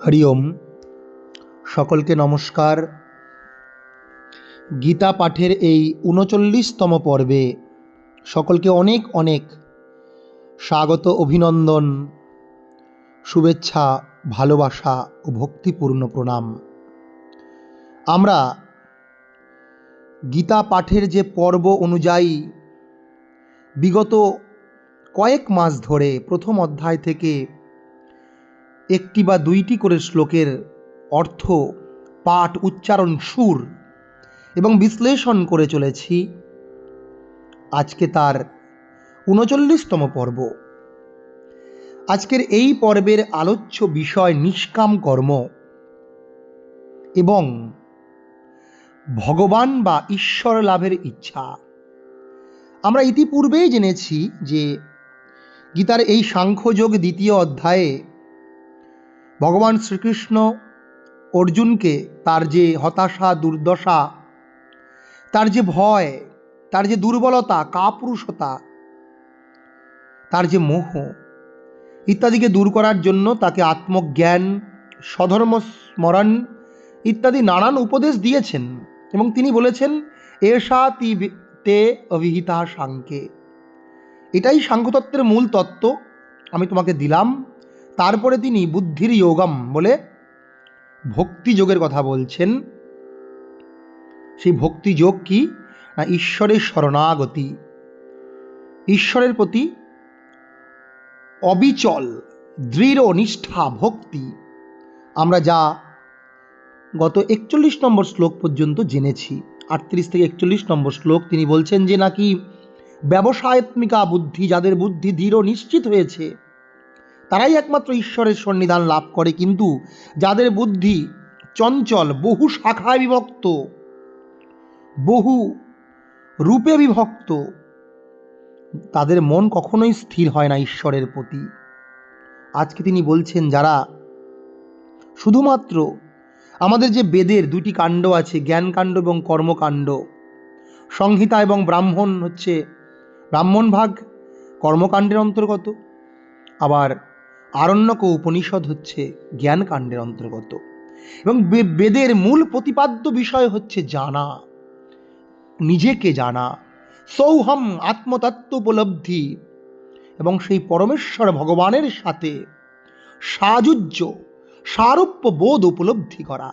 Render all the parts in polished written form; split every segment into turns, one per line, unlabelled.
হরি ওম। সকলকে নমস্কার। গীতা পাঠের এই ৩৯তম পর্বে সকলকে অনেক অনেক স্বাগত, অভিনন্দন, শুভেচ্ছা, ভালোবাসা ও ভক্তিপূর্ণ প্রণাম। আমরা গীতা পাঠের যে পর্ব অনুযায়ী বিগত কয়েক মাস ধরে প্রথম অধ্যায় থেকে একটি বা দুইটি করে শ্লোকের অর্থ, পাঠ, উচ্চারণ, সুর এবং বিশ্লেষণ করে চলেছি। আজকে তার ৩৯তম পর্ব। আজকের এই পর্বের আলোচ্য বিষয় নিষ্কাম কর্ম এবং ভগবান বা ঈশ্বর লাভের ইচ্ছা। আমরা ইতিপূর্বেই জেনেছি যে গীতার এই সাংখ্যযোগ দ্বিতীয় অধ্যায়ে ভগবান শ্রীকৃষ্ণ অর্জুনকে তার যে হতাশা, দুর্দশা, তার যে ভয়, তার যে দুর্বলতা, কাপুরুষতা, তার যে মোহ ইত্যাদিকে দূর করার জন্য তাকে আত্মজ্ঞান, স্বধর্ম স্মরণ ইত্যাদি নানান উপদেশ দিয়েছেন এবং তিনি বলেছেন, এষা তে অভিহিতা সাংখ্যে। এটাই সাংখ্যতত্ত্বের মূল তত্ত্ব, আমি তোমাকে দিলাম। তারপরে তিনি বুদ্ধির যোগম বলে ভক্তি যোগের কথা বলছেন। সেই ভক্তি যোগ কি না, ঈশ্বরের শরণাগতি, ঈশ্বরের প্রতি অবিচল দৃঢ় নিষ্ঠা ভক্তি। আমরা যা গত ৪১ নম্বর শ্লোক পর্যন্ত জেনেছি, ৩৮ থেকে ৪১ নম্বর শ্লোক, তিনি বলছেন যে নাকি ব্যবসায়ত্মিকা বুদ্ধি, যাদের বুদ্ধি দৃঢ় নিশ্চিত হয়েছে তারাই একমাত্র ঈশ্বরের সন্নিধান লাভ করে, কিন্তু যাদের বুদ্ধি চঞ্চল, বহু শাখায় বিভক্ত, বহু রূপে বিভক্ত, তাদের মন কখনোই স্থির হয় না ঈশ্বরের প্রতি। আজকে তিনি বলছেন যারা শুধুমাত্র আমাদের যে বেদের দুটি কাণ্ড আছে, জ্ঞানকাণ্ড এবং কর্মকাণ্ড, সংহিতা এবং ব্রাহ্মণ হচ্ছে ব্রাহ্মণ ভাগ কর্মকাণ্ডের অন্তর্গত, আবার আরণ্যক ও উপনিষদ হচ্ছে জ্ঞানকাণ্ডের অন্তর্গত। এবং বেদের মূল প্রতিপাদ্য বিষয় হচ্ছে জানা, নিজেকে জানা, সৌহম আত্মতত্ত্ব উপলব্ধি এবং সেই পরমেশ্বর ভগবানের সাথে সাযুজ্য সারূপ্য বোধ উপলব্ধি করা।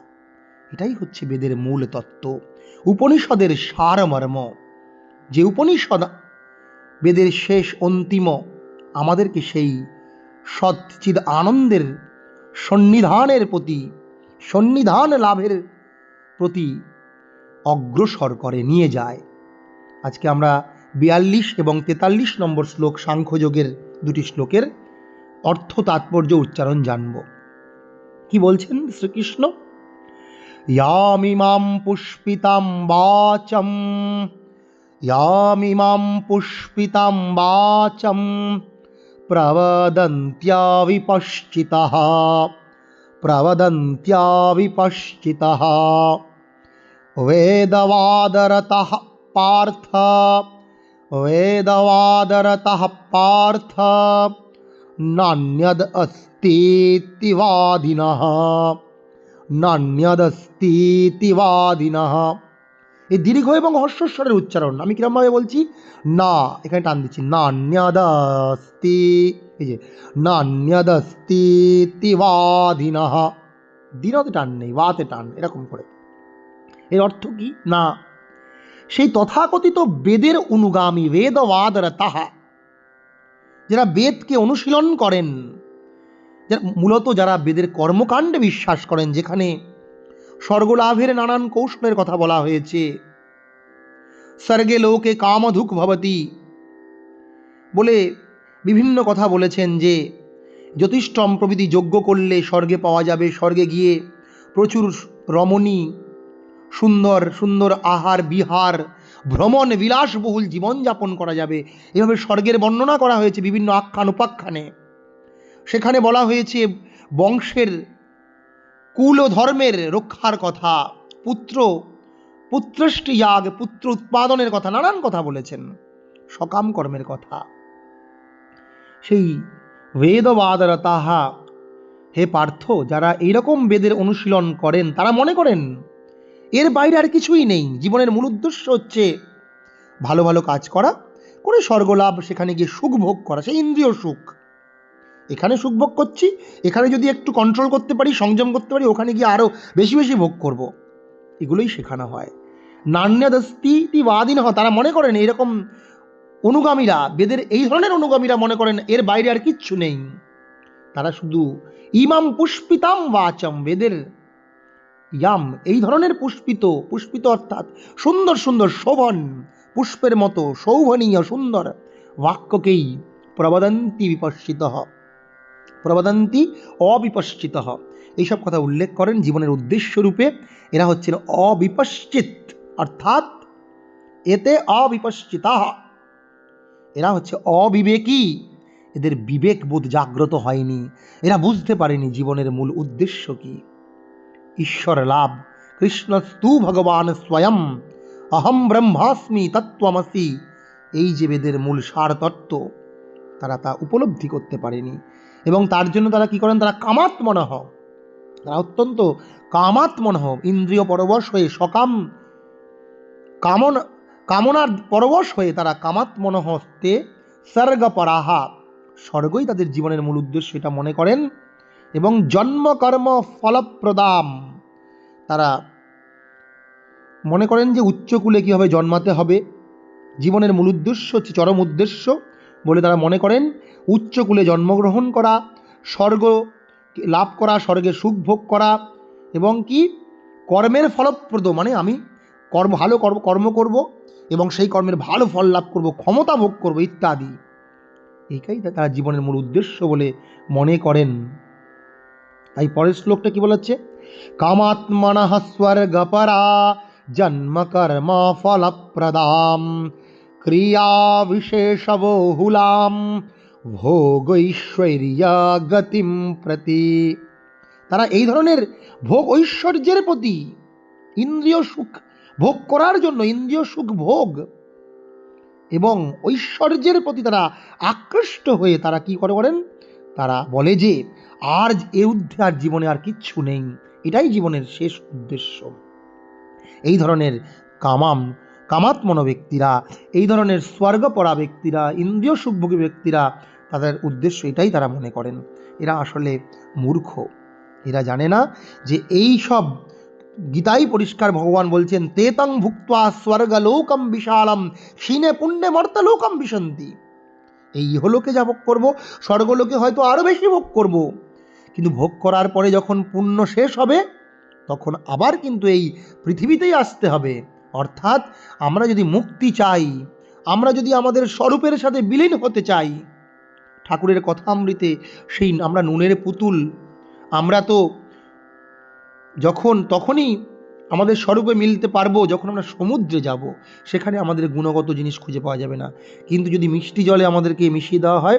এটাই হচ্ছে বেদের মূল তত্ত্ব, উপনিষদের সারমর্ম। যে উপনিষদ বেদের শেষ অন্তিম আমাদেরকে সেই সচ্চিদ আনন্দের সন্নিধানের প্রতি, সন্নিধান লাভের প্রতি অগ্রসর করে নিয়ে যায়। আজকে আমরা ৪২ এবং ৪৩ নম্বর শ্লোক সাংখ্যযোগের দুটি শ্লোকের অর্থ, তাৎপর্য, উচ্চারণ জানব। কি বলছেন শ্রীকৃষ্ণ? ইয়ামিমাম পুষ্পিতাম বাচম, ইয়ামিমাম পুষ্পিতাম বাচম প্রবদন্ত্য়া বিপশ্চিতঃ, প্রবদন্ত্য়া বিপশ্চিতঃ वेदवादरतः पार्थ, वेदवादरतः पार्थ नान्यद अस्तीति वादिनः, नान्यदस्तीति वादिनः। এই দীর্ঘ এবং হর্ষস্বরের উচ্চারণ আমি কিরমভাবে বলছি, না এখানে টান দিচ্ছি, নান্যদস্তি, এই যে নান্যদস্তীতি বাদিনঃ, দিনতে টান নেই, বাতে টান, এরকম করে। এর অর্থ কি না, সেই তথাকথিত বেদের অনুগামী, বেদবাদরতাহা, যারা বেদকে অনুশীলন করেন, মূলত যারা বেদের কর্মকাণ্ডে বিশ্বাস করেন, যেখানে স্বর্গলাভের নানান কৌশলের কথা বলা হয়েছে, স্বর্গে লোকে কামধুক ভবতি বলে বিভিন্ন কথা বলেছেন, যে জ্যোতিষ্ঠম প্রভৃতি যজ্ঞ করলে স্বর্গে পাওয়া যাবে, স্বর্গে গিয়ে প্রচুর রমণী, সুন্দর সুন্দর আহার বিহার, ভ্রমণ বিলাসবহুল জীবনযাপন করা যাবে। এভাবে স্বর্গের বর্ণনা করা হয়েছে বিভিন্ন আখ্যান উপাখ্যানে। সেখানে বলা হয়েছে বংশের, কুল ও ধর্মের রক্ষার কথা, পুত্রষ্টি যাগ, পুত্র উৎপাদনের কথা, নানান কথা বলেছেন, সকাম কর্মের কথা। সেই বেদবাদরতাহা হে পার্থ, যারা এইরকম বেদের অনুশীলন করেন তারা মনে করেন এর বাইরে আর কিছুই নেই। জীবনের মূল উদ্দেশ্য হচ্ছে ভালো ভালো কাজ করা, করে স্বর্গলাভ, সেখানে গিয়ে সুখ ভোগ করা, সেই ইন্দ্রিয় সুখ। এখানে সুখ ভোগ করছি, এখানে যদি একটু কন্ট্রোল করতে পারি, সংযম করতে পারি, ওখানে গিয়ে আরও বেশি বেশি ভোগ করব। এগুলোই শেখানো হয়। নান্যদস্তিবাদীন তারা মনে করেন এরকম অনুগামীরা, বেদের এই ধরনের অনুগামীরা মনে করেন এর বাইরে আর কিচ্ছু নেই। তারা শুধু ইমাম পুষ্পিতাম বাচম, বেদের ইয়াম এই ধরনের পুষ্পিত, পুষ্পিত অর্থাৎ সুন্দর সুন্দর শোভন, পুষ্পের মতো শোভনীয় সুন্দর বাক্যকেই প্রবদন্তি বিপশ্চিত, প্রবদন্তি অবিপশ্চিত, এইসব কথা উল্লেখ করেন জীবনের উদ্দেশ্য রূপে। এরা হচ্ছেন অবিপশ্চিত, অর্থাৎ এতে অবিপশ্চিতা, এরা হচ্ছে অবিবেকী। এদের বিবেকবোধ জাগ্রত হয়নি, এরা বুঝতে পারেনি জীবনের মূল উদ্দেশ্য কি। ঈশ্বর লাভ, কৃষ্ণস্তু ভগবান স্বয়ং, অহম ব্রহ্মাস্মি তত্ত্বমসি, এই যে বেদের মূল সার তত্ত্ব, তারা তা উপলব্ধি করতে পারেনি। এবং তার জন্য তারা কি করেন, তারা কামাত্মনঃ, তারা অত্যন্ত কামাত্মনঃ, ইন্দ্রিয় পরবশ হয়ে সকাম কামনার পরবশ হয়ে তারা কামাত্মনঃ হস্তে স্বর্গপরাহা, স্বর্গই তাদের জীবনের মূল উদ্দেশ্য এটা মনে করেন। এবং জন্মকর্ম ফলপ্রদাম, তারা মনে করেন যে উচ্চকুলে কীভাবে জন্মাতে হবে, জীবনের মূল উদ্দেশ্য হচ্ছে চরম উদ্দেশ্য বলে তারা মনে করেন উচ্চকুলে জন্মগ্রহণ করা, স্বর্গ লাভ করা, স্বর্গে সুখ ভোগ করা, এবং কি কর্মের ফলপ্রদ, মানে আমি ভালো কর্ম করব এবং সেই কর্মের ভালো ফল লাভ করব, ক্ষমতা ভোগ করব ইত্যাদি, এইটাই তারা জীবনের মূল উদ্দেশ্য বলে মনে করেন। তাই পরের শ্লোকটা কি বলেছে, কামাত্মনঃ স্বর্গপরা জন্ম কর্ম ফলপ্রদাম ক্রিয়া বিশেষ বহুলাম ভোগৈশ্বর্য গতিম প্রতি। তারা এই ধরনের ভোগ ঐশ্বর্যের প্রতি, ইন্দ্রিয় সুখ ভোগ করার জন্য, ইন্দ্রিয় সুখ ভোগ এবং ঐশ্বর্যের প্রতি তারা আকৃষ্ট হয়ে তারা কি করেন, তারা বলে যে আর এ ঊর্ধ্বে আর জীবনে আর কিচ্ছু নেই, এটাই জীবনের শেষ উদ্দেশ্য। এই ধরনের কামাত্মন ব্যক্তিরা, এই ধরনের স্বর্গপরা ব্যক্তিরা, ইন্দ্রিয় সুখভোগী ব্যক্তিরা, তাদের উদ্দেশ্য এটাই তারা মনে করেন। এরা আসলে মূর্খ, এরা জানে না যে এই সব, গীতাই পরিষ্কার ভগবান বলছেন তেতং ভুক্ত্বা স্বর্গলোকম বিশালম ক্ষীণে পুণ্যে মর্তলোকম বিশন্তি, এই ইহলোকে যা ভোগ করবো, স্বর্গলোকে হয়তো আরও বেশি ভোগ করব, কিন্তু ভোগ করার পরে যখন পুণ্য শেষ হবে তখন আবার কিন্তু এই পৃথিবীতেই আসতে হবে। অর্থাৎ আমরা যদি মুক্তি চাই, আমরা যদি আমাদের স্বরূপের সাথে বিলীন হতে চাই, ঠাকুরের কথামৃতে সেই আমরা নুনের পুতুল, আমরা তো তখনই আমাদের স্বরূপে মিলতে পারবো যখন আমরা সমুদ্রে যাব, সেখানে আমাদের গুণগত জিনিস খুঁজে পাওয়া যাবে না। কিন্তু যদি মিষ্টি জলে আমাদেরকে মিশিয়ে দেওয়া হয়,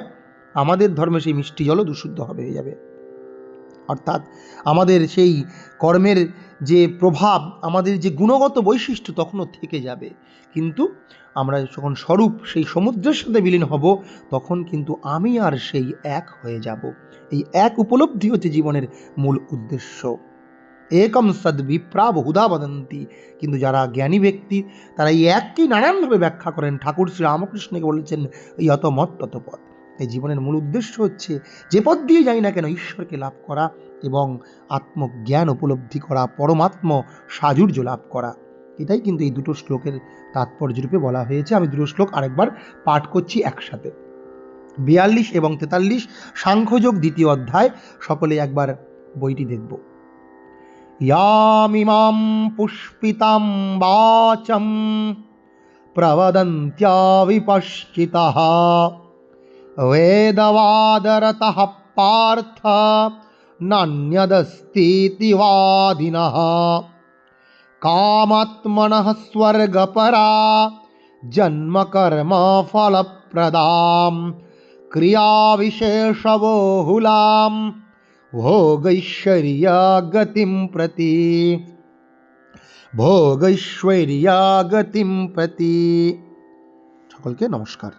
আমাদের ধর্মে সেই মিষ্টি জলও দূষিত হয়ে যাবে। অর্থাৎ আমাদের সেই কর্মের যে প্রভাব, আমাদের যে গুণগত বৈশিষ্ট্য তখনও থেকে যাবে, কিন্তু আমরা যখন স্বরূপ সেই সমুদ্রের সাথে বিলীন হব তখন কিন্তু আমি আর সেই এক হয়ে যাব। এই এক উপলব্ধি হচ্ছে জীবনের মূল উদ্দেশ্য। একম সদ বিপ্রা বহুধা বদন্তি, কিন্তু যারা জ্ঞানী ব্যক্তি তারা এই একটি নানানভাবে ব্যাখ্যা করেন। ঠাকুর শ্রী রামকৃষ্ণকে বলেছেন যত মত তত পথ। এই জীবনের মূল উদ্দেশ্য হচ্ছে যে পথ দিয়ে যাই না কেন ঈশ্বরকে লাভ করা এবং আত্মজ্ঞান উপলব্ধি করা, পরমাত্ম সাজুর্য লাভ করা। এটাই কিন্তু এই দুটো শ্লোকের তাৎপর্যরূপে বলা হয়েছে। আমি দুটো শ্লোক আরেকবার পাঠ করছি একসাথে, 42 এবং 43, সাংখ্যযোগ দ্বিতীয় অধ্যায়। সকলে একবার বইটি দেখব। यामिमां पुष्पितां वाचं प्रवदन्त्या विपश्चितः वेदवादरतः पार्थ नान्यदस्तीति वादिनः कामात्मनः स्वर्गपरा जन्मकर्म फलप्रदां क्रियाविशेषबहुलां भोगैश्वर्य गतिं प्रति, भोगैश्वर्य गतिं प्रति। সকলকে নমস্কার।